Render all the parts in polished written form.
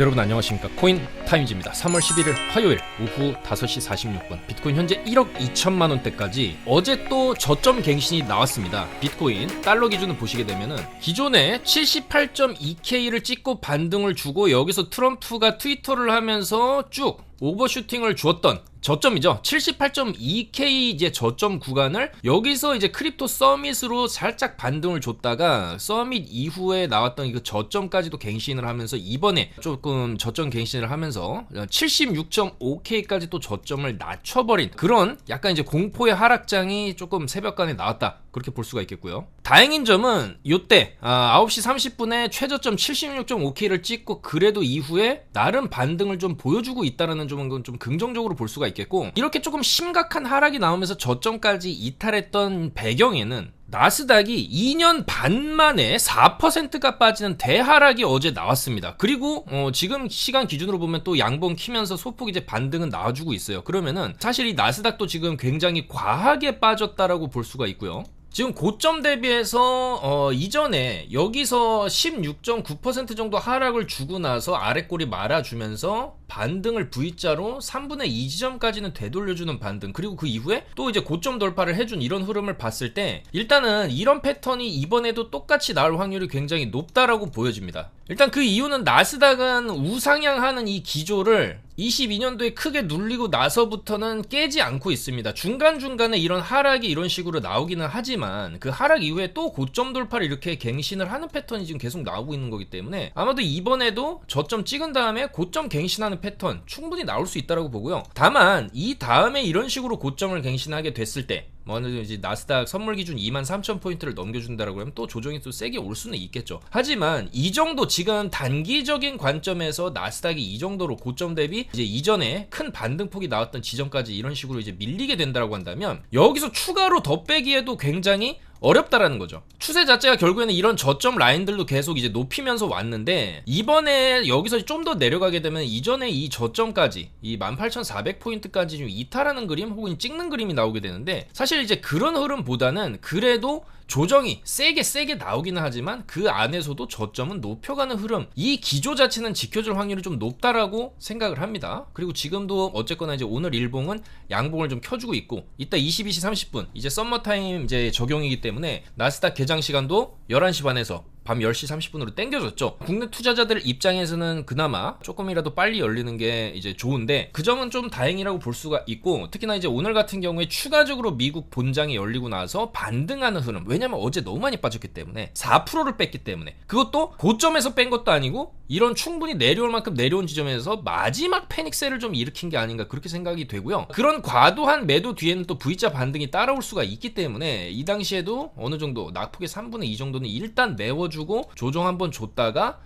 여러분 안녕하십니까. 코인 타임즈입니다. 3월 11일 화요일 오후 5시 46분 비트코인 현재 1억 2천만 원대까지 어제 또 저점 갱신이 나왔습니다. 비트코인 달러 기준을 보시게 되면은 기존에 78.2K를 찍고 반등을 주고 여기서 트럼프가 트위터를 하면서 쭉 오버슈팅을 주었던 저점이죠. 78.2K 이제 저점 구간을 여기서 이제 크립토 서밋으로 살짝 반등을 줬다가 서밋 이후에 나왔던 그 저점까지도 갱신을 하면서 이번에 조금 저점 갱신을 하면서 76.5K까지 또 저점을 낮춰버린 그런 약간 이제 공포의 하락장이 조금 새벽간에 나왔다. 그렇게 볼 수가 있겠고요. 다행인 점은 요때 9시 30분에 최저점 76.5K를 찍고 그래도 이후에 나름 반등을 좀 보여주고 있다는 점은 좀 긍정적으로 볼 수가 있겠고, 이렇게 조금 심각한 하락이 나오면서 저점까지 이탈했던 배경에는 나스닥이 2년 반 만에 4%가 빠지는 대하락이 어제 나왔습니다. 그리고 지금 시간 기준으로 보면 또 양봉 키면서 소폭 이제 반등은 나와주고 있어요. 그러면은 사실 이 나스닥도 지금 굉장히 과하게 빠졌다라고 볼 수가 있고요. 지금 고점 대비해서 이전에 여기서 16.9% 정도 하락을 주고 나서 아랫골이 말아주면서 반등을 V자로 3분의 2 지점까지는 되돌려주는 반등, 그리고 그 이후에 또 이제 고점 돌파를 해준 이런 흐름을 봤을 때 일단은 이런 패턴이 이번에도 똑같이 나올 확률이 굉장히 높다라고 보여집니다. 일단 그 이유는 나스닥은 우상향하는 이 기조를 22년도에 크게 눌리고 나서부터는 깨지 않고 있습니다. 중간중간에 이런 하락이 이런 식으로 나오기는 하지만 그 하락 이후에 또 고점 돌파를 이렇게 갱신을 하는 패턴이 지금 계속 나오고 있는 거기 때문에 아마도 이번에도 저점 찍은 다음에 고점 갱신하는 패턴 충분히 나올 수 있다고 보고요. 다만 이 다음에 이런 식으로 고점을 갱신하게 됐을 때 이제 나스닥 선물 기준 23,000포인트를 넘겨준다라고 하면 또 조정이 또 세게 올 수는 있겠죠. 하지만 이 정도 지금 단기적인 관점에서 나스닥이 이 정도로 고점 대비 이제 이전에 큰 반등폭이 나왔던 지점까지 이런 식으로 이제 밀리게 된다라고 한다면 여기서 추가로 더 빼기에도 굉장히 어렵다라는 거죠. 추세 자체가 결국에는 이런 저점 라인들도 계속 이제 높이면서 왔는데 이번에 여기서 좀 더 내려가게 되면 이전에 이 저점까지 이 18,400포인트까지 좀 이탈하는 그림 혹은 찍는 그림이 나오게 되는데, 사실 이제 그런 흐름보다는 그래도 조정이 세게 나오기는 하지만 그 안에서도 저점은 높여가는 흐름, 이 기조 자체는 지켜줄 확률이 좀 높다라고 생각을 합니다. 그리고 지금도 어쨌거나 이제 오늘 일봉은 양봉을 좀 켜주고 있고 이따 22시 30분 이제 썸머타임 이제 적용이기 때문에 나스닥 개장 시간도 11시 반에서 밤 10시 30분으로 땡겨졌죠. 국내 투자자들 입장에서는 그나마 조금이라도 빨리 열리는 게 이제 좋은데 그 점은 좀 다행이라고 볼 수가 있고, 특히나 이제 오늘 같은 경우에 추가적으로 미국 본장이 열리고 나서 반등하는 흐름, 왜냐면 어제 너무 많이 빠졌기 때문에 4%를 뺐기 때문에, 그것도 고점에서 뺀 것도 아니고 이런 충분히 내려올 만큼 내려온 지점에서 마지막 패닉셀을 좀 일으킨 게 아닌가 그렇게 생각이 되고요. 그런 과도한 매도 뒤에는 또 V자 반등이 따라올 수가 있기 때문에 이 당시에도 어느 정도 낙폭의 3분의 2 정도는 일단 메워주고 조정 한번 줬다가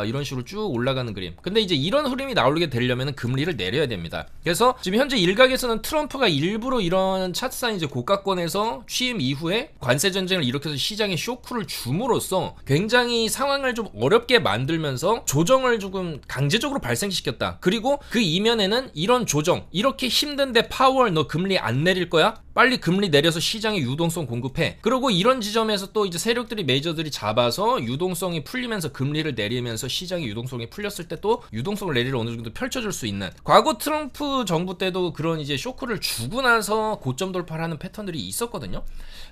이런 식으로 쭉 올라가는 그림. 근데 이제 이런 흐름이 나오게 되려면 금리를 내려야 됩니다. 그래서 지금 현재 일각에서는 트럼프가 일부러 이런 차트상 이제 고가권에서 취임 이후에 관세 전쟁을 일으켜서 시장에 쇼크를 줌으로써 굉장히 상황을 좀 어렵게 만들면서 조정을 조금 강제적으로 발생시켰다. 그리고 그 이면에는 이런 조정, 이렇게 힘든데 파월 너 금리 안 내릴 거야? 빨리 금리 내려서 시장에 유동성 공급해. 그리고 이런 지점에서 또 이제 세력들이 메이저들이 잡아서 유동성이 풀리면서 금리를 내리면서 시장의 유동성이 풀렸을 때 또 유동성을 내리를 어느 정도 펼쳐줄 수 있는, 과거 트럼프 정부 때도 그런 이제 쇼크를 주고 나서 고점 돌파를 하는 패턴들이 있었거든요.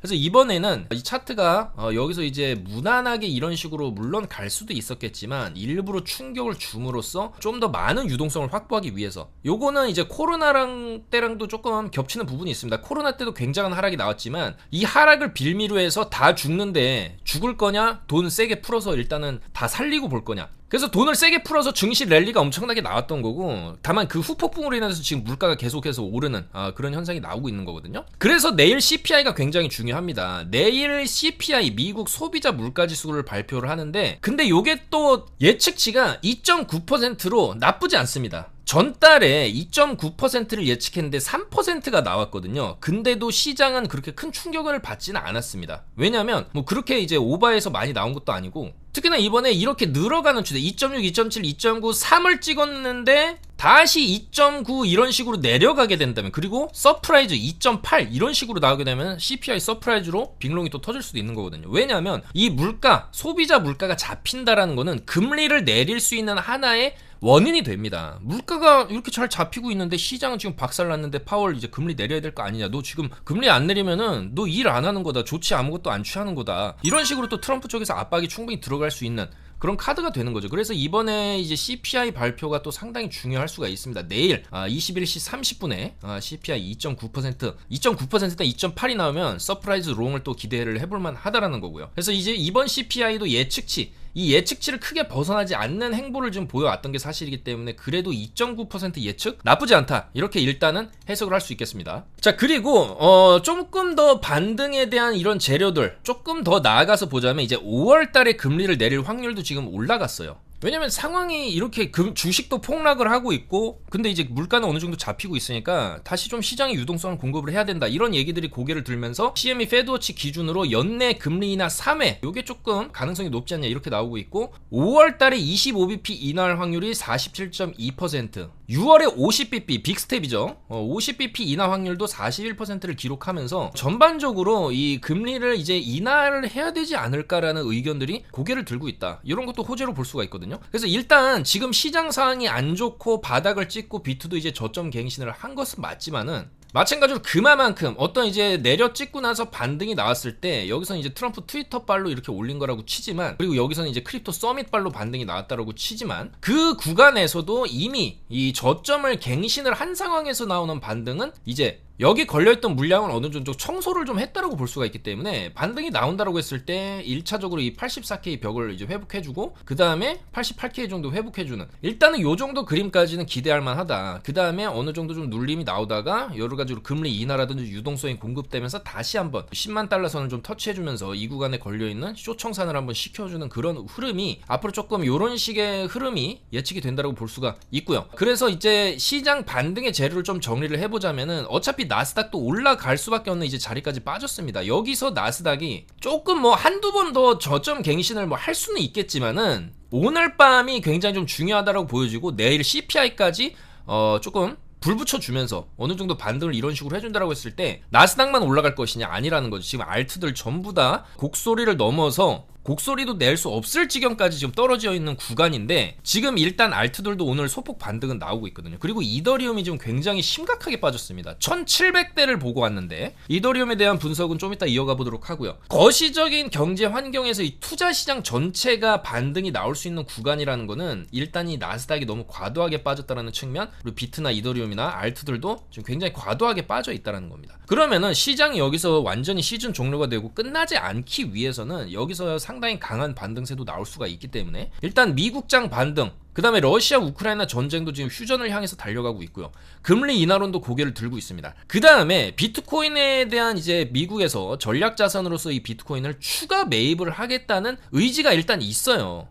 그래서 이번에는 이 차트가 여기서 이제 무난하게 이런 식으로 물론 갈 수도 있었겠지만 일부러 충격을 줌으로써 좀 더 많은 유동성을 확보하기 위해서, 요거는 이제 코로나랑 때랑도 조금 겹치는 부분이 있습니다. 코로나 때도 굉장한 하락이 나왔지만 이 하락을 빌미로 해서 다 죽는데 죽을 거냐, 돈 세게 풀어서 일단은 다 살리고 볼 거냐, 그래서 돈을 세게 풀어서 증시 랠리가 엄청나게 나왔던 거고, 다만 그 후폭풍으로 인해서 지금 물가가 계속해서 오르는 그런 현상이 나오고 있는 거거든요. 그래서 내일 CPI가 굉장히 중요합니다. 내일 CPI 미국 소비자 물가지수를 발표를 하는데, 근데 요게 또 예측치가 2.9%로 나쁘지 않습니다. 전달에 2.9%를 예측했는데 3%가 나왔거든요. 근데도 시장은 그렇게 큰 충격을 받지는 않았습니다. 왜냐면 뭐 그렇게 이제 오버해서 많이 나온 것도 아니고, 특히나 이번에 이렇게 늘어가는 추세 2.6, 2.7, 2.9, 3을 찍었는데 다시 2.9 이런 식으로 내려가게 된다면, 그리고 서프라이즈 2.8 이런 식으로 나오게 되면 CPI 서프라이즈로 빅롱이 또 터질 수도 있는 거거든요. 왜냐하면 이 물가, 소비자 물가가 잡힌다라는 거는 금리를 내릴 수 있는 하나의 원인이 됩니다. 물가가 이렇게 잘 잡히고 있는데 시장은 지금 박살났는데 파월 이제 금리 내려야 될 거 아니냐. 너 지금 금리 안 내리면은 너 일 안 하는 거다. 조치 아무것도 안 취하는 거다. 이런 식으로 또 트럼프 쪽에서 압박이 충분히 들어갈 수 있는 그런 카드가 되는 거죠. 그래서 이번에 이제 CPI 발표가 또 상당히 중요할 수가 있습니다. 내일 21시 30분에 CPI 2.9%, 2.9%나 2.8이 나오면 서프라이즈 롱을 또 기대를 해볼만 하다라는 거고요. 그래서 이제 이번 CPI도 예측치, 이 예측치를 크게 벗어나지 않는 행보를 좀 보여왔던 게 사실이기 때문에 그래도 2.9% 예측 나쁘지 않다, 이렇게 일단은 해석을 할 수 있겠습니다. 자, 그리고 조금 더 반등에 대한 이런 재료들 조금 더 나아가서 보자면 이제 5월달에 금리를 내릴 확률도 지금 올라갔어요. 왜냐면 상황이 이렇게 주식도 폭락을 하고 있고, 근데 이제 물가는 어느 정도 잡히고 있으니까 다시 좀 시장의 유동성을 공급을 해야 된다, 이런 얘기들이 고개를 들면서 CME 페드워치 기준으로 연내 금리 인하 3회 요게 조금 가능성이 높지 않냐 이렇게 나오고 있고, 5월달에 25bp 인하할 확률이 47.2%, 6월에 50bp 빅스텝이죠. 50bp 인하 확률도 41%를 기록하면서 전반적으로 이 금리를 이제 인하를 해야 되지 않을까라는 의견들이 고개를 들고 있다, 이런 것도 호재로 볼 수가 있거든요. 그래서 일단 지금 시장 상황이 안 좋고 바닥을 찍고 비트도 이제 저점 갱신을 한 것은 맞지만은, 마찬가지로 그만큼 어떤 이제 내려 찍고 나서 반등이 나왔을 때 여기서는 이제 트럼프 트위터 발로 이렇게 올린 거라고 치지만, 그리고 여기서는 이제 크립토 서밋 발로 반등이 나왔다라고 치지만, 그 구간에서도 이미 이 저점을 갱신을 한 상황에서 나오는 반등은 이제 여기 걸려있던 물량은 어느 정도 청소를 좀 했다라고 볼 수가 있기 때문에, 반등이 나온다라고 했을 때 1차적으로 이 84K 벽을 이제 회복해주고 그 다음에 88K 정도 회복해주는, 일단은 요 정도 그림까지는 기대할 만하다. 그 다음에 어느 정도 좀 눌림이 나오다가 여러 가지로 금리 인하라든지 유동성이 공급되면서 다시 한번 10만 달러 선을 좀 터치해주면서 이 구간에 걸려있는 쇼청산을 한번 시켜주는 그런 흐름이 앞으로 조금 요런 식의 흐름이 예측이 된다라고 볼 수가 있고요. 그래서 이제 시장 반등의 재료를 좀 정리를 해보자면은, 어차피 나스닥도 올라갈 수밖에 없는 이제 자리까지 빠졌습니다. 여기서 나스닥이 조금 뭐 한두 번 더 저점 갱신을 뭐 할 수는 있겠지만은, 오늘 밤이 굉장히 좀 중요하다라고 보여지고, 내일 CPI까지 조금 불 붙여주면서 어느 정도 반등을 이런 식으로 해준다라고 했을 때 나스닥만 올라갈 것이냐, 아니라는 거죠. 지금 알트들 전부 다 곡소리를 넘어서 곡소리도 낼 수 없을 지경까지 지금 떨어져 있는 구간인데, 지금 일단 알트들도 오늘 소폭 반등은 나오고 있거든요. 그리고 이더리움이 지금 굉장히 심각하게 빠졌습니다. 1700대를 보고 왔는데, 이더리움에 대한 분석은 좀 이따 이어가 보도록 하고요. 거시적인 경제 환경에서 이 투자 시장 전체가 반등이 나올 수 있는 구간이라는 거는, 일단 이 나스닥이 너무 과도하게 빠졌다는 측면, 그리고 비트나 이더리움이나 알트들도 지금 굉장히 과도하게 빠져 있다는 겁니다. 그러면은 시장이 여기서 완전히 시즌 종료가 되고 끝나지 않기 위해서는 여기서 상당히 강한 반등세도 나올 수가 있기 때문에, 일단 미국장 반등, 그 다음에 러시아 우크라이나 전쟁도 지금 휴전을 향해서 달려가고 있고요. 금리 인하론도 고개를 들고 있습니다. 그 다음에 비트코인에 대한 이제 미국에서 전략자산으로서 이 비트코인을 추가 매입을 하겠다는 의지가 일단 있어요.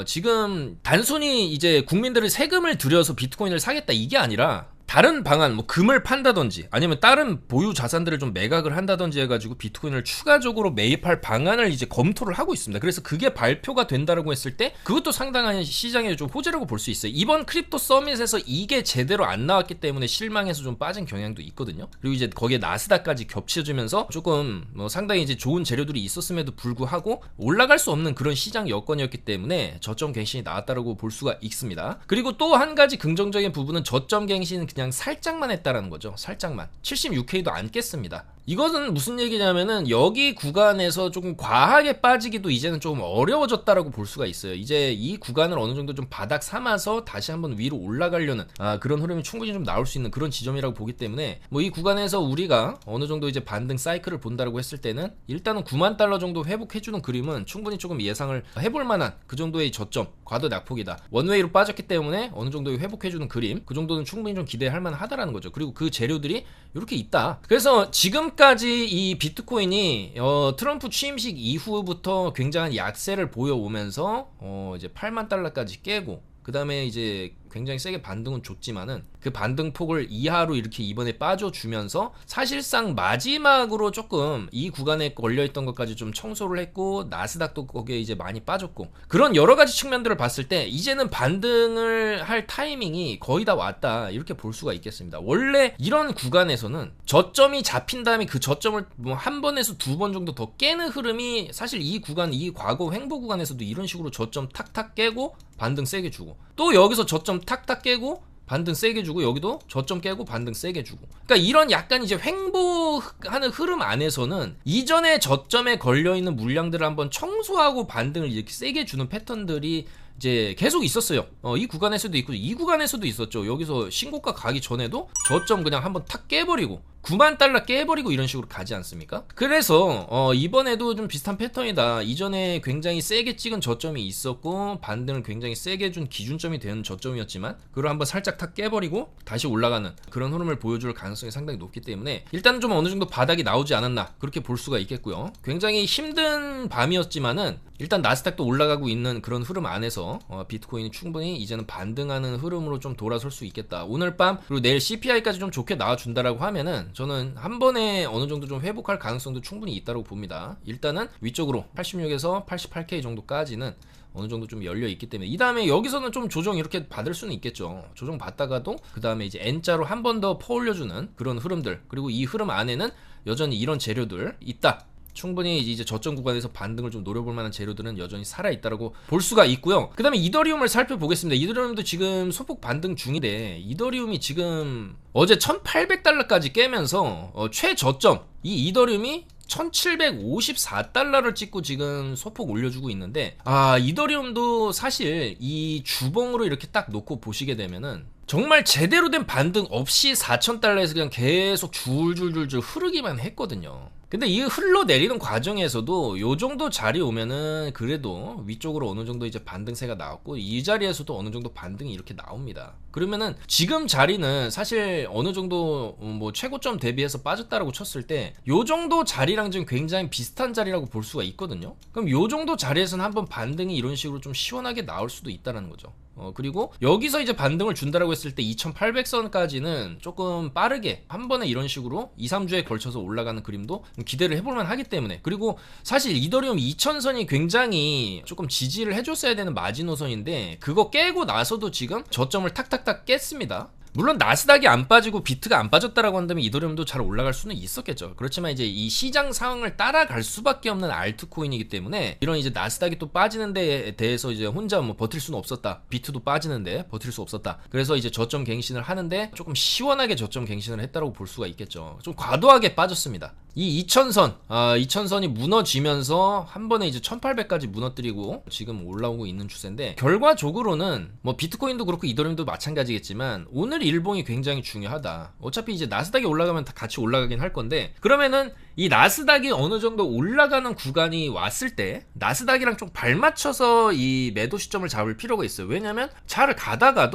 지금 단순히 이제 국민들의 세금을 들여서 비트코인을 사겠다 이게 아니라, 다른 방안, 뭐 금을 판다든지 아니면 다른 보유 자산들을 좀 매각을 한다든지 해가지고 비트코인을 추가적으로 매입할 방안을 이제 검토를 하고 있습니다. 그래서 그게 발표가 된다라고 했을 때 그것도 상당한 시장의 좀 호재라고 볼 수 있어요. 이번 크립토 서밋에서 이게 제대로 안 나왔기 때문에 실망해서 좀 빠진 경향도 있거든요. 그리고 이제 거기에 나스닥까지 겹쳐지면서 조금 상당히 이제 좋은 재료들이 있었음에도 불구하고 올라갈 수 없는 그런 시장 여건이었기 때문에 저점 갱신이 나왔다라고 볼 수가 있습니다. 그리고 또 한 가지 긍정적인 부분은 저점 갱신은 그냥 살짝만 했다라는 거죠. 살짝만. 76K도 안 깼습니다. 이것은 무슨 얘기냐면은, 여기 구간에서 조금 과하게 빠지기도 이제는 좀 어려워졌다라고 볼 수가 있어요. 이제 이 구간을 어느 정도 좀 바닥 삼아서 다시 한번 위로 올라가려는 그런 흐름이 충분히 좀 나올 수 있는 그런 지점이라고 보기 때문에, 뭐 이 구간에서 우리가 어느 정도 이제 반등 사이클을 본다라고 했을 때는 일단은 9만 달러 정도 회복해주는 그림은 충분히 조금 예상을 해볼 만한 그 정도의 저점, 과도 낙폭이다. 원웨이로 빠졌기 때문에 어느 정도의 회복해주는 그림, 그 정도는 충분히 좀 기대할 만하다라는 거죠. 그리고 그 재료들이 이렇게 있다. 그래서 지금까지 이 비트코인이 트럼프 취임식 이후부터 굉장한 약세를 보여오면서 이제 8만 달러까지 깨고, 그 다음에 이제 굉장히 세게 반등은 줬지만은, 그 반등폭을 이하로 이렇게 이번에 빠져주면서 사실상 마지막으로 조금 이 구간에 걸려있던 것까지 좀 청소를 했고 나스닥도 거기에 이제 많이 빠졌고 그런 여러 가지 측면들을 봤을 때 이제는 반등을 할 타이밍이 거의 다 왔다 이렇게 볼 수가 있겠습니다. 원래 이런 구간에서는 저점이 잡힌 다음에 그 저점을 뭐 한 번에서 두 번 정도 더 깨는 흐름이 사실 이 구간, 이 과거 횡보 구간에서도 이런 식으로 저점 탁탁 깨고 반등 세게 주고 또 여기서 저점 탁탁 깨고 반등 세게 주고 여기도 저점 깨고 반등 세게 주고 그러니까 이런 약간 이제 횡보하는 흐름 안에서는 이전에 저점에 걸려있는 물량들을 한번 청소하고 반등을 이렇게 세게 주는 패턴들이 이제 계속 있었어요. 이 구간에서도 있고 이 구간에서도 있었죠. 여기서 신고가 가기 전에도 저점 그냥 한번 탁 깨버리고 9만 달러 깨버리고 이런 식으로 가지 않습니까? 그래서 이번에도 좀 비슷한 패턴이다. 이전에 굉장히 세게 찍은 저점이 있었고 반등을 굉장히 세게 준 기준점이 되는 저점이었지만 그걸 한번 살짝 탁 깨버리고 다시 올라가는 그런 흐름을 보여줄 가능성이 상당히 높기 때문에 일단은 좀 어느 정도 바닥이 나오지 않았나 그렇게 볼 수가 있겠고요. 굉장히 힘든 밤이었지만은 일단 나스닥도 올라가고 있는 그런 흐름 안에서 비트코인이 충분히 이제는 반등하는 흐름으로 좀 돌아설 수 있겠다. 오늘 밤 그리고 내일 CPI까지 좀 좋게 나와준다라고 하면은 저는 한 번에 어느 정도 좀 회복할 가능성도 충분히 있다고 봅니다. 일단은 위쪽으로 86에서 88K 정도까지는 어느 정도 좀 열려 있기 때문에 이 다음에 여기서는 좀 조정 이렇게 받을 수는 있겠죠. 조정 받다가도 그 다음에 이제 N자로 한 번 더 퍼올려주는 그런 흐름들 그리고 이 흐름 안에는 여전히 이런 재료들 있다. 충분히 이제 저점 구간에서 반등을 좀 노려볼 만한 재료들은 여전히 살아있다라고 볼 수가 있고요. 그 다음에 이더리움을 살펴보겠습니다. 이더리움도 지금 소폭 반등 중인데 이더리움이 지금 어제 1800달러까지 깨면서 최저점 이 이더리움이 1754달러를 찍고 지금 소폭 올려주고 있는데 이더리움도 사실 이 주봉으로 이렇게 딱 놓고 보시게 되면은 정말 제대로 된 반등 없이 4000달러에서 그냥 계속 줄줄줄줄 흐르기만 했거든요. 근데 이 흘러내리는 과정에서도 요 정도 자리 오면은 그래도 위쪽으로 어느 정도 이제 반등세가 나왔고 이 자리에서도 어느 정도 반등이 이렇게 나옵니다. 그러면은 지금 자리는 사실 어느 정도 뭐 최고점 대비해서 빠졌다라고 쳤을 때 요 정도 자리랑 지금 굉장히 비슷한 자리라고 볼 수가 있거든요. 그럼 요 정도 자리에서는 한번 반등이 이런 식으로 좀 시원하게 나올 수도 있다는 거죠. 그리고 여기서 이제 반등을 준다라고 했을 때 2800선까지는 조금 빠르게 한 번에 이런 식으로 2, 3주에 걸쳐서 올라가는 그림도 기대를 해볼만 하기 때문에 그리고 사실 이더리움 2000선이 굉장히 조금 지지를 해줬어야 되는 마지노선인데 그거 깨고 나서도 지금 저점을 탁탁탁 깼습니다. 물론 나스닥이 안 빠지고 비트가 안 빠졌다라고 한다면 이더리움도 잘 올라갈 수는 있었겠죠. 그렇지만 이제 이 시장 상황을 따라갈 수밖에 없는 알트코인이기 때문에 이런 이제 나스닥이 또 빠지는 데에 대해서 이제 혼자 뭐 버틸 수는 없었다. 비트도 빠지는데 버틸 수 없었다. 그래서 이제 저점 갱신을 하는데 조금 시원하게 저점 갱신을 했다라고 볼 수가 있겠죠. 좀 과도하게 빠졌습니다. 이 2000선, 2000선이 무너지면서 한 번에 이제 1800까지 무너뜨리고 지금 올라오고 있는 추세인데 결과적으로는 뭐 비트코인도 그렇고 이더리움도 마찬가지겠지만 오늘 일봉이 굉장히 중요하다. 어차피 이제 나스닥이 올라가면 다 같이 올라가긴 할 건데 그러면은 이 나스닥이 어느 정도 올라가는 구간이 왔을 때 나스닥이랑 좀 발맞춰서 이 매도 시점을 잡을 필요가 있어요. 왜냐면 잘 가다가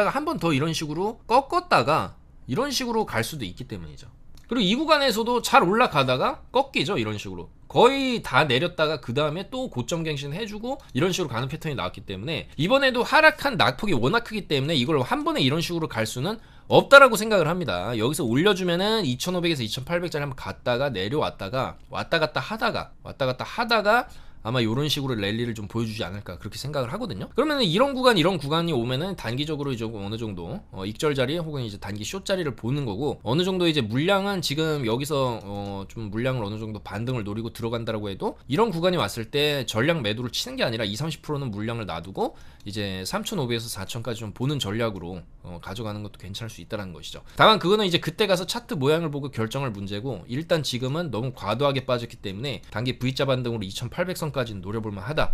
한 번 더 이런 식으로 꺾었다가 이런 식으로 갈 수도 있기 때문이죠. 그리고 이 구간에서도 잘 올라가다가 꺾이죠. 이런 식으로 거의 다 내렸다가 그 다음에 또 고점 갱신 해주고 이런 식으로 가는 패턴이 나왔기 때문에 이번에도 하락한 낙폭이 워낙 크기 때문에 이걸 한 번에 이런 식으로 갈 수는 없다라고 생각을 합니다. 여기서 올려주면은 2500에서 2800짜리 한번 갔다가 내려왔다가 왔다 갔다 하다가 아마 이런 식으로 랠리를 좀 보여주지 않을까 그렇게 생각을 하거든요. 그러면 이런 구간이 오면은 단기적으로 이제 어느 정도 익절 자리 혹은 이제 단기 숏 자리를 보는 거고 어느 정도 이제 물량은 지금 여기서 좀 물량을 어느 정도 반등을 노리고 들어간다라고 해도 이런 구간이 왔을 때 전량 매도를 치는 게 아니라 20-30%는 물량을 놔두고 이제 3,500에서 4,000까지 좀 보는 전략으로 가져가는 것도 괜찮을 수 있다는 것이죠. 다만 그거는 이제 그때 가서 차트 모양을 보고 결정할 문제고 일단 지금은 너무 과도하게 빠졌기 때문에 단기 V자 반등으로 2,800선까지는 노려볼만 하다.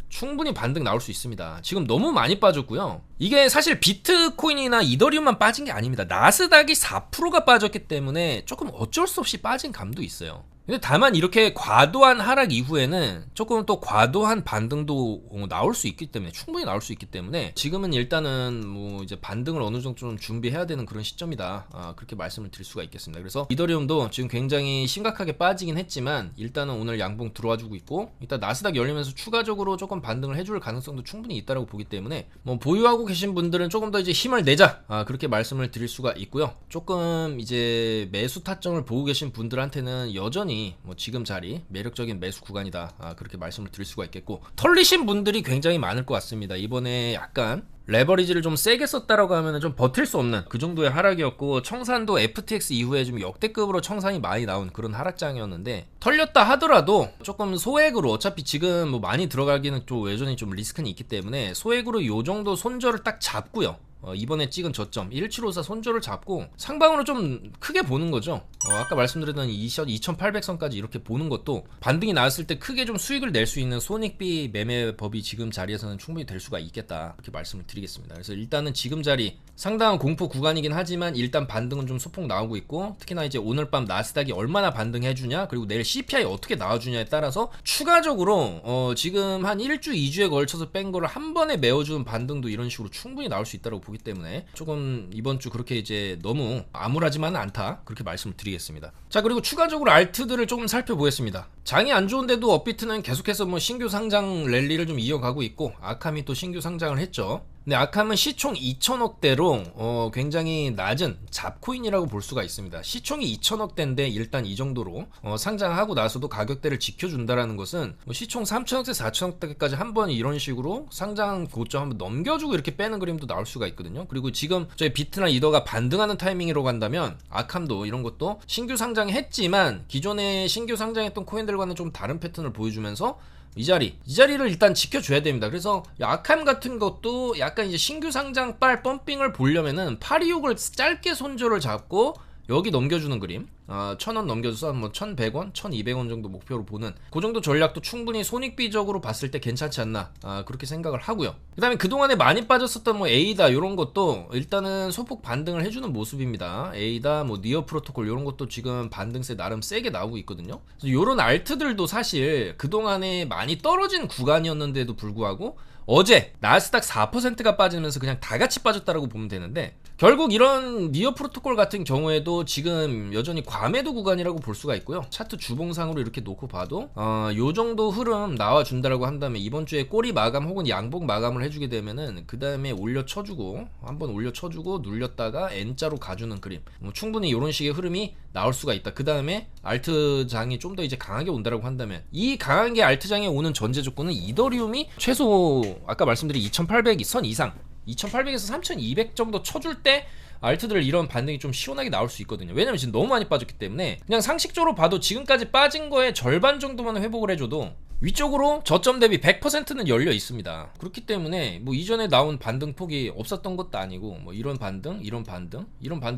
충분히 반등 나올 수 있습니다. 지금 너무 많이 빠졌고요. 이게 사실 비트코인이나 이더리움만 빠진 게 아닙니다. 나스닥이 4%가 빠졌기 때문에 조금 어쩔 수 없이 빠진 감도 있어요. 근데 다만 이렇게 과도한 하락 이후에는 조금 또 과도한 반등도 나올 수 있기 때문에, 충분히 나올 수 있기 때문에 지금은 일단은 뭐 이제 반등을 어느 정도 좀 준비해야 되는 그런 시점이다, 그렇게 말씀을 드릴 수가 있겠습니다. 그래서 이더리움도 지금 굉장히 심각하게 빠지긴 했지만 일단은 오늘 양봉 들어와주고 있고, 이따 나스닥 열리면서 추가적으로 조금 반등을 해줄 가능성도 충분히 있다고 보기 때문에 뭐 보유하고 계신 분들은 조금 더 이제 힘을 내자, 그렇게 말씀을 드릴 수가 있고요. 조금 이제 매수 타점을 보고 계신 분들한테는 여전히 뭐 지금 자리 매력적인 매수 구간이다, 그렇게 말씀을 드릴 수가 있겠고, 털리신 분들이 굉장히 많을 것 같습니다. 이번에 약간 레버리지를 좀 세게 썼다라고 하면 좀 버틸 수 없는 그 정도의 하락이었고, 청산도 FTX 이후에 좀 역대급으로 청산이 많이 나온 그런 하락장이었는데, 털렸다 하더라도 조금 소액으로, 어차피 지금 뭐 많이 들어가기는 또 여전히 좀 리스크는 있기 때문에 소액으로 요 정도 손절을 딱 잡고요, 이번에 찍은 저점 1754 손절을 잡고 상방으로 좀 크게 보는 거죠. 아까 말씀드렸던 2800선까지 이렇게 보는 것도 반등이 나왔을 때 크게 좀 수익을 낼 수 있는 손익비 매매법이 지금 자리에서는 충분히 될 수가 있겠다, 이렇게 말씀을 드리겠습니다. 그래서 일단은 지금 자리 상당한 공포 구간이긴 하지만 일단 반등은 좀 소폭 나오고 있고, 특히나 이제 오늘 밤 나스닥이 얼마나 반등해주냐, 그리고 내일 CPI 어떻게 나와주냐에 따라서 추가적으로 지금 한 1주 2주에 걸쳐서 뺀 거를 한 번에 메워주는 반등도 이런 식으로 충분히 나올 수 있다고 보기 때문에 조금 이번 주 그렇게 이제 너무 암울하지만은 않다, 그렇게 말씀을 드리겠습니다. 자, 그리고 추가적으로 알트들을 조금 살펴보겠습니다. 장이 안 좋은데도 업비트는 계속해서 뭐 신규 상장 랠리를 좀 이어가고 있고, 아캄이 또 신규 상장을 했죠. 근데 아캄은 시총 2천억대로 굉장히 낮은 잡코인이라고 볼 수가 있습니다. 시총이 2천억대인데 일단 이 정도로 상장하고 나서도 가격대를 지켜준다라는 것은 뭐 시총 3천억대 4천억대까지 한번 이런 식으로 상장 고점 한번 넘겨주고 이렇게 빼는 그림도 나올 수가 있거든요. 그리고 지금 저희 비트나 이더가 반등하는 타이밍이라고 한다면 아캄도 이런 것도 신규 상장했지만 기존에 신규 상장했던 코인들과는 좀 다른 패턴을 보여주면서 이 자리를 일단 지켜줘야 됩니다. 그래서 아캄 같은 것도 약간 이제 신규 상장빨 펌핑을 보려면은 826을 짧게 손절을 잡고 여기 넘겨주는 그림, 1000원 넘겨줘서 뭐 1100원, 1200원 정도 목표로 보는 그 정도 전략도 충분히 손익비적으로 봤을 때 괜찮지 않나, 그렇게 생각을 하고요. 그 다음에 그동안에 많이 빠졌었던 뭐 에이다 이런 것도 일단은 소폭 반등을 해주는 모습입니다. 에이다, 뭐 니어 프로토콜 이런 것도 지금 반등세 나름 세게 나오고 있거든요. 그래서 이런 알트들도 사실 그동안에 많이 떨어진 구간이었는데도 불구하고 어제 나스닥 4%가 빠지면서 그냥 다 같이 빠졌다라고 보면 되는데, 결국 이런 니어 프로토콜 같은 경우에도 지금 여전히 과매도 구간이라고 볼 수가 있고요. 차트 주봉상으로 이렇게 놓고 봐도 요 정도 흐름 나와준다라고 한다면 이번 주에 꼬리 마감 혹은 양봉 마감을 해주게 되면은 그 다음에 올려쳐주고 한번 올려쳐주고 눌렸다가 N자로 가주는 그림, 충분히 이런 식의 흐름이 나올 수가 있다. 그 다음에 알트장이 좀 더 이제 강하게 온다라고 한다면, 이 강한 게 알트장에 오는 전제 조건은 이더리움이 최소 아까 말씀드린 2800선 이상, 2800에서 3200 정도 쳐줄 때 알트들 이런 반등이 좀 시원하게 나올 수 있거든요. 왜냐면 지금 너무 많이 빠졌기 때문에 그냥 상식적으로 봐도 지금까지 빠진 거에 절반 정도만 회복을 해줘도 위쪽으로 저점 대비 100%는 열려 있습니다. 그렇기 때문에 뭐 이전에 나온 반등 폭이 없었던 것도 아니고, 뭐 이런 반등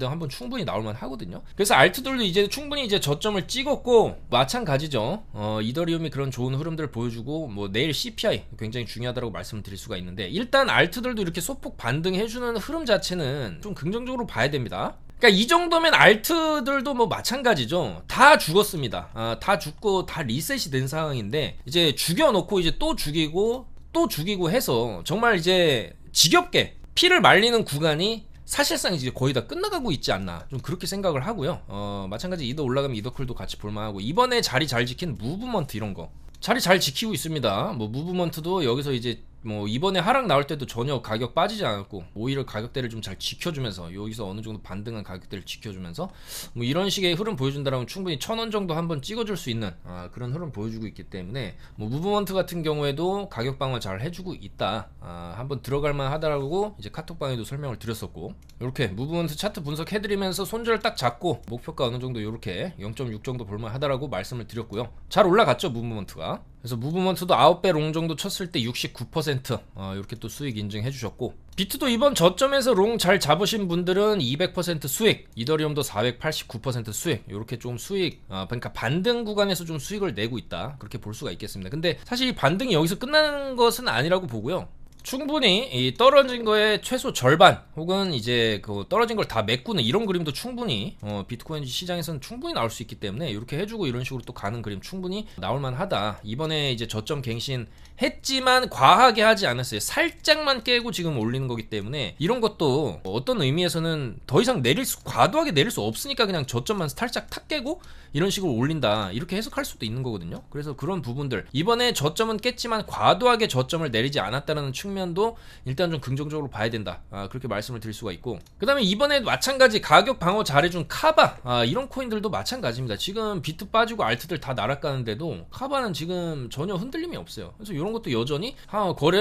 한번 충분히 나올만 하거든요. 그래서 알트들도 이제 충분히 이제 저점을 찍었고, 마찬가지죠. 이더리움이 그런 좋은 흐름들을 보여주고, 뭐 내일 CPI 굉장히 중요하다고 말씀을 드릴 수가 있는데, 일단 알트들도 이렇게 소폭 반등해주는 흐름 자체는 좀 긍정적으로 봐야 됩니다. 그러니까 이 정도면 알트들도 뭐 마찬가지죠. 다 죽었습니다. 다 죽고 다 리셋이 된 상황인데, 이제 죽여놓고 이제 또 죽이고 또 죽이고 해서 정말 이제 지겹게 피를 말리는 구간이 사실상 이제 거의 다 끝나가고 있지 않나, 좀 그렇게 생각을 하고요. 마찬가지 이더 올라가면 이더쿨도 같이 볼만하고, 이번에 자리 잘 지킨 무브먼트 이런 거 자리 잘 지키고 있습니다. 뭐 무브먼트도 여기서 이제 뭐 이번에 하락 나올 때도 전혀 가격 빠지지 않았고, 오히려 가격대를 좀 잘 지켜주면서 여기서 어느 정도 반등한 가격대를 지켜주면서 뭐 이런 식의 흐름 보여준다라면 충분히 1000원 정도 한번 찍어줄 수 있는 그런 흐름 보여주고 있기 때문에, 뭐 무브먼트 같은 경우에도 가격 방어 잘 해주고 있다, 한번 들어갈만 하다라고 이제 카톡방에도 설명을 드렸었고, 이렇게 무브먼트 차트 분석해드리면서 손절 딱 잡고 목표가 어느 정도 이렇게 0.6 정도 볼만 하다라고 말씀을 드렸고요. 잘 올라갔죠 무브먼트가. 그래서 무브먼트도 9배 롱 정도 쳤을 때 69% 이렇게 또 수익 인증해 주셨고, 비트도 이번 저점에서 롱 잘 잡으신 분들은 200% 수익, 이더리움도 489% 수익, 이렇게 좀 수익, 그러니까 반등 구간에서 좀 수익을 내고 있다, 그렇게 볼 수가 있겠습니다. 근데 사실 이 반등이 여기서 끝나는 것은 아니라고 보고요. 충분히 이 떨어진 거의 최소 절반 혹은 이제 그 떨어진 걸 다 메꾸는 이런 그림도 충분히 비트코인 시장에서는 충분히 나올 수 있기 때문에 이렇게 해주고 이런 식으로 또 가는 그림 충분히 나올 만하다. 이번에 이제 저점 갱신 했지만 과하게 하지 않았어요. 살짝만 깨고 지금 올리는 거기 때문에 이런 것도 어떤 의미에서는 더 이상 과도하게 내릴 수 없으니까 그냥 저점만 살짝 탁 깨고 이런 식으로 올린다, 이렇게 해석할 수도 있는 거거든요. 그래서 그런 부분들, 이번에 저점은 깼지만 과도하게 저점을 내리지 않았다는 측면도 일단 좀 긍정적으로 봐야 된다, 그렇게 말씀을 드릴 수가 있고, 그 다음에 이번에 마찬가지 가격 방어 잘해준 카바, 이런 코인들도 마찬가지입니다. 지금 비트 빠지고 알트들 다 날아가는데도 카바는 지금 전혀 흔들림이 없어요. 그래서 이런 것도 여전히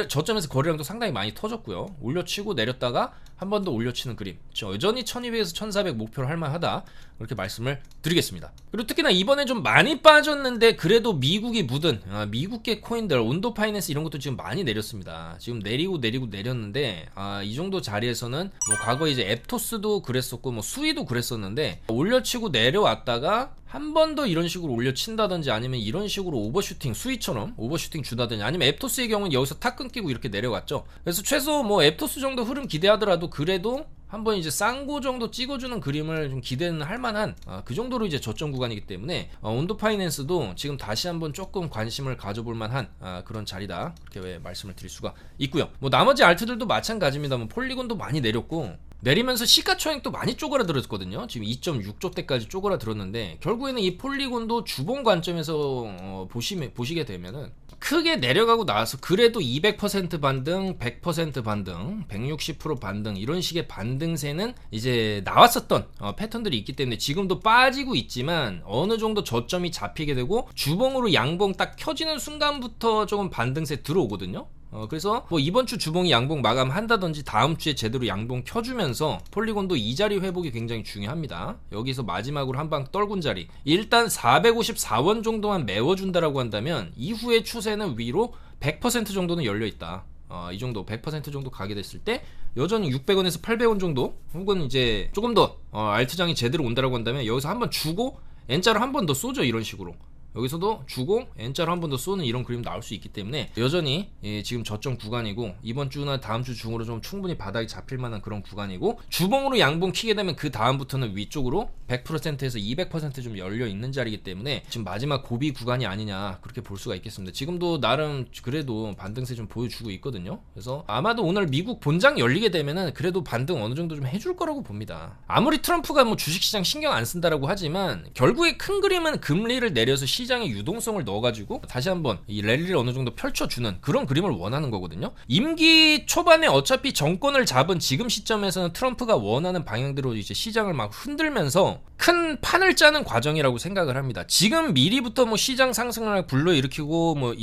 저점에서 거래량도 상당히 많이 터졌고요. 올려치고 내렸다가 한 번 더 올려치는 그림, 여전히 1200에서 1400 목표를 할 만하다, 그렇게 말씀을 드리겠습니다. 그리고 특히나 이번에 좀 많이 빠졌는데 그래도 미국이 묻은 미국계 코인들, 온도 파이낸스 이런 것도 지금 많이 내렸습니다. 지금 내리고 내렸는데 이 정도 자리에서는 뭐 과거에 이제 앱토스도 그랬었고 뭐 수위도 그랬었는데, 올려치고 내려왔다가 한 번 더 이런 식으로 올려친다든지 아니면 이런 식으로 오버슈팅, 수위처럼 오버슈팅 주다든지, 아니면 앱토스의 경우는 여기서 탁 끊기고 이렇게 내려왔죠. 그래서 최소 뭐 앱토스 정도 흐름 기대하더라도 그래도 한번 이제 쌍고 정도 찍어주는 그림을 좀 기대는 할 만한 그 정도로 이제 저점 구간이기 때문에 온도 파이낸스도 지금 다시 한번 조금 관심을 가져볼 만한 그런 자리다, 그렇게 말씀을 드릴 수가 있고요. 뭐 나머지 알트들도 마찬가지입니다. 뭐 폴리곤도 많이 내렸고, 내리면서 시가총액도 많이 쪼그라들었거든요. 지금 2.6조 대까지 쪼그라들었는데, 결국에는 이 폴리곤도 주봉 관점에서 보시게 되면은 크게 내려가고 나서 그래도 200% 반등, 100% 반등, 160% 반등, 이런 식의 반등세는 이제 나왔었던 패턴들이 있기 때문에 지금도 빠지고 있지만 어느 정도 저점이 잡히게 되고 주봉으로 양봉 딱 켜지는 순간부터 조금 반등세 들어오거든요. 그래서 뭐 이번 주 주봉이 양봉 마감한다든지 다음 주에 제대로 양봉 켜주면서 폴리곤도 이 자리 회복이 굉장히 중요합니다. 여기서 마지막으로 한 방 떨군 자리, 일단 454원 정도만 메워준다라고 한다면 이후의 추세는 위로 100% 정도는 열려있다. 이 정도 100% 정도 가게 됐을 때 여전히 600원에서 800원 정도, 혹은 이제 조금 더 알트장이 제대로 온다라고 한다면 여기서 한번 주고 N자를 한 번 더 쏘죠. 이런 식으로 여기서도 주고 N자로 한 번 더 쏘는 이런 그림 나올 수 있기 때문에 여전히 지금 저점 구간이고, 이번 주나 다음 주 중으로 좀 충분히 바닥이 잡힐 만한 그런 구간이고, 주봉으로 양봉 키게 되면 그 다음부터는 위쪽으로 100%에서 200% 좀 열려 있는 자리이기 때문에 지금 마지막 고비 구간이 아니냐, 그렇게 볼 수가 있겠습니다. 지금도 나름 그래도 반등세 좀 보여주고 있거든요. 그래서 아마도 오늘 미국 본장 열리게 되면은 그래도 반등 어느 정도 좀 해줄 거라고 봅니다. 아무리 트럼프가 뭐 주식시장 신경 안 쓴다라고 하지만 결국에 큰 그림은 금리를 내려서 시장에 유동성을 넣어가지고 다시 한번 이 랠리를 어느 정도 펼쳐주는 그런 그림을 원하는 거거든요. 임기 초반에 어차피 정권을 잡은 지금 시점에서는 트럼프가 원하는 방향대로 이제 시장을 막 흔들면서 큰 판을 짜는 과정이라고 생각을 합니다. 지금 미리부터 뭐 시장 상승을 불러일으키고 뭐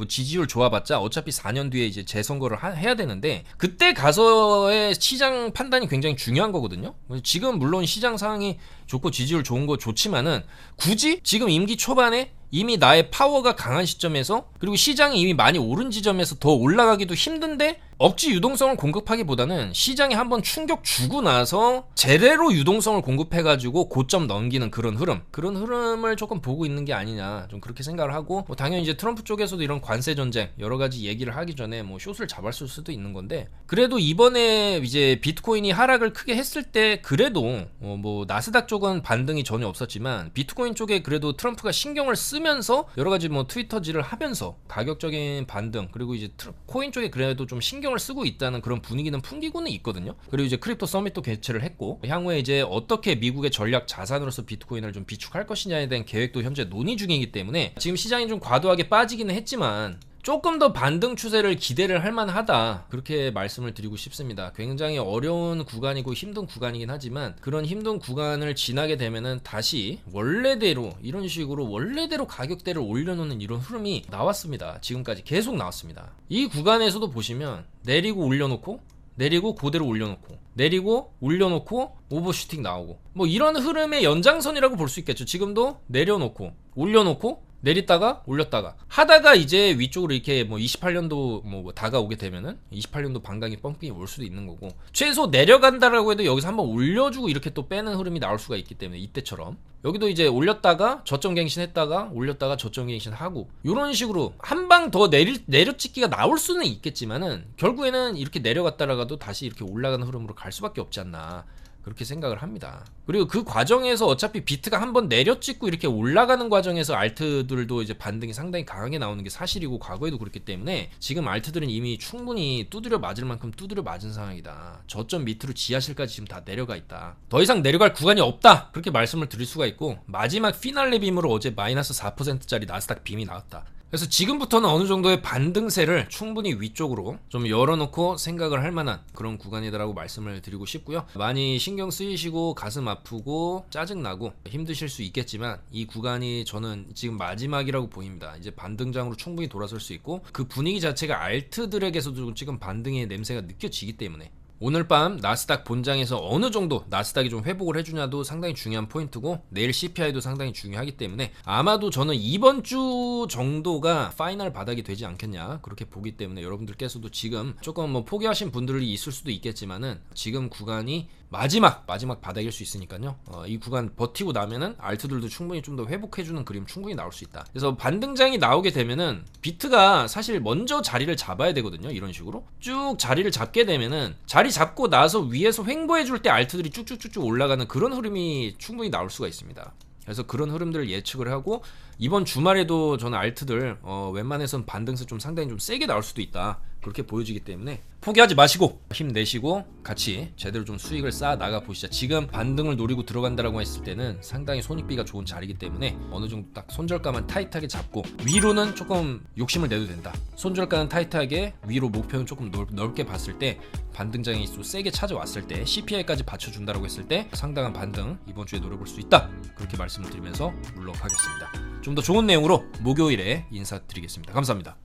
지지율 좋아봤자 어차피 4년 뒤에 이제 재선거를 해야 되는데, 그때 가서의 시장 판단이 굉장히 중요한 거거든요. 지금 물론 시장 상황이 좋고 지지율 좋은 거 좋지만은 굳이 지금 임기 초반에 이미 나의 파워가 강한 시점에서, 그리고 시장이 이미 많이 오른 지점에서 더 올라가기도 힘든데 억지 유동성을 공급하기보다는 시장에 한번 충격 주고 나서 제대로 유동성을 공급해가지고 고점 넘기는 그런 흐름을 조금 보고 있는 게 아니냐, 좀 그렇게 생각을 하고, 뭐 당연히 이제 트럼프 쪽에서도 이런 관세 전쟁 여러 가지 얘기를 하기 전에 뭐 숏을 잡았을 수도 있는 건데, 그래도 이번에 이제 비트코인이 하락을 크게 했을 때 그래도 뭐 나스닥 쪽은 반등이 전혀 없었지만 비트코인 쪽에 그래도 트럼프가 신경을 쓰면서 여러 가지 뭐 트위터질을 하면서 가격적인 반등, 그리고 이제 코인 쪽에 그래도 좀 신경을 쓰고 있다는 그런 분위기는 풍기고는 있거든요. 그리고 이제 크립토 서밋도 개최를 했고, 향후에 이제 어떻게 미국의 전략 자산으로서 비트코인을 좀 비축할 것이냐에 대한 계획도 현재 논의 중이기 때문에 지금 시장이 좀 과도하게 빠지기는 했지만 조금 더 반등 추세를 기대를 할 만하다, 그렇게 말씀을 드리고 싶습니다. 굉장히 어려운 구간이고 힘든 구간이긴 하지만 그런 힘든 구간을 지나게 되면은 다시 원래대로 이런 식으로 원래대로 가격대를 올려놓는 이런 흐름이 나왔습니다. 지금까지 계속 나왔습니다. 이 구간에서도 보시면 내리고 올려놓고 내리고 그대로 올려놓고 내리고 올려놓고 오버슈팅 나오고, 뭐 이런 흐름의 연장선이라고 볼 수 있겠죠. 지금도 내려놓고 올려놓고 내렸다가 올렸다가 하다가 이제 위쪽으로 이렇게 뭐 28년도 뭐 다가오게 되면은 28년도 반강이 뻥뻥이 올 수도 있는 거고, 최소 내려간다라고 해도 여기서 한번 올려주고 이렇게 또 빼는 흐름이 나올 수가 있기 때문에 이때처럼 여기도 이제 올렸다가 저점 갱신했다가 올렸다가 저점 갱신하고 이런 식으로 한 방 더 내려찍기가 나올 수는 있겠지만은 결국에는 이렇게 내려갔다가도 다시 이렇게 올라가는 흐름으로 갈 수밖에 없지 않나, 그렇게 생각을 합니다. 그리고 그 과정에서 어차피 비트가 한번 내려찍고 이렇게 올라가는 과정에서 알트들도 이제 반등이 상당히 강하게 나오는 게 사실이고 과거에도 그렇기 때문에 지금 알트들은 이미 충분히 두드려 맞을 만큼 두드려 맞은 상황이다. 저점 밑으로 지하실까지 지금 다 내려가 있다. 더 이상 내려갈 구간이 없다, 그렇게 말씀을 드릴 수가 있고, 마지막 피날레 빔으로 어제 마이너스 4%짜리 나스닥 빔이 나왔다. 그래서 지금부터는 어느 정도의 반등세를 충분히 위쪽으로 좀 열어놓고 생각을 할 만한 그런 구간이다라고 말씀을 드리고 싶고요. 많이 신경 쓰이시고 가슴 아프고 짜증나고 힘드실 수 있겠지만 이 구간이 저는 지금 마지막이라고 보입니다. 이제 반등장으로 충분히 돌아설 수 있고 그 분위기 자체가 알트들에게서도 지금 반등의 냄새가 느껴지기 때문에 오늘 밤 나스닥 본장에서 어느 정도 나스닥이 좀 회복을 해주냐도 상당히 중요한 포인트고, 내일 CPI도 상당히 중요하기 때문에 아마도 저는 이번 주 정도가 파이널 바닥이 되지 않겠냐, 그렇게 보기 때문에 여러분들께서도 지금 조금 뭐 포기하신 분들이 있을 수도 있겠지만은 지금 구간이 마지막 바닥일 수 있으니까요. 이 구간 버티고 나면은 알트들도 충분히 좀 더 회복해주는 그림 충분히 나올 수 있다. 그래서 반등장이 나오게 되면은 비트가 사실 먼저 자리를 잡아야 되거든요. 이런 식으로 쭉 자리를 잡게 되면은 자리 잡고 나서 위에서 횡보해줄 때 알트들이 쭉쭉쭉쭉 올라가는 그런 흐름이 충분히 나올 수가 있습니다. 그래서 그런 흐름들을 예측을 하고 이번 주말에도 저는 알트들 웬만해선 반등세 좀 상당히 좀 세게 나올 수도 있다, 그렇게 보여지기 때문에 포기하지 마시고 힘내시고 같이 제대로 좀 수익을 쌓아 나가 보시죠. 지금 반등을 노리고 들어간다라고 했을 때는 상당히 손익비가 좋은 자리이기 때문에 어느 정도 딱 손절가만 타이트하게 잡고 위로는 조금 욕심을 내도 된다. 손절가는 타이트하게, 위로 목표는 조금 넓게 봤을 때 반등장이 좀 세게 찾아왔을 때 CPI까지 받쳐준다라고 했을 때 상당한 반등 이번 주에 노려볼 수 있다, 그렇게 말씀을 드리면서 물러가겠습니다. 좀 더 좋은 내용으로 목요일에 인사드리겠습니다. 감사합니다.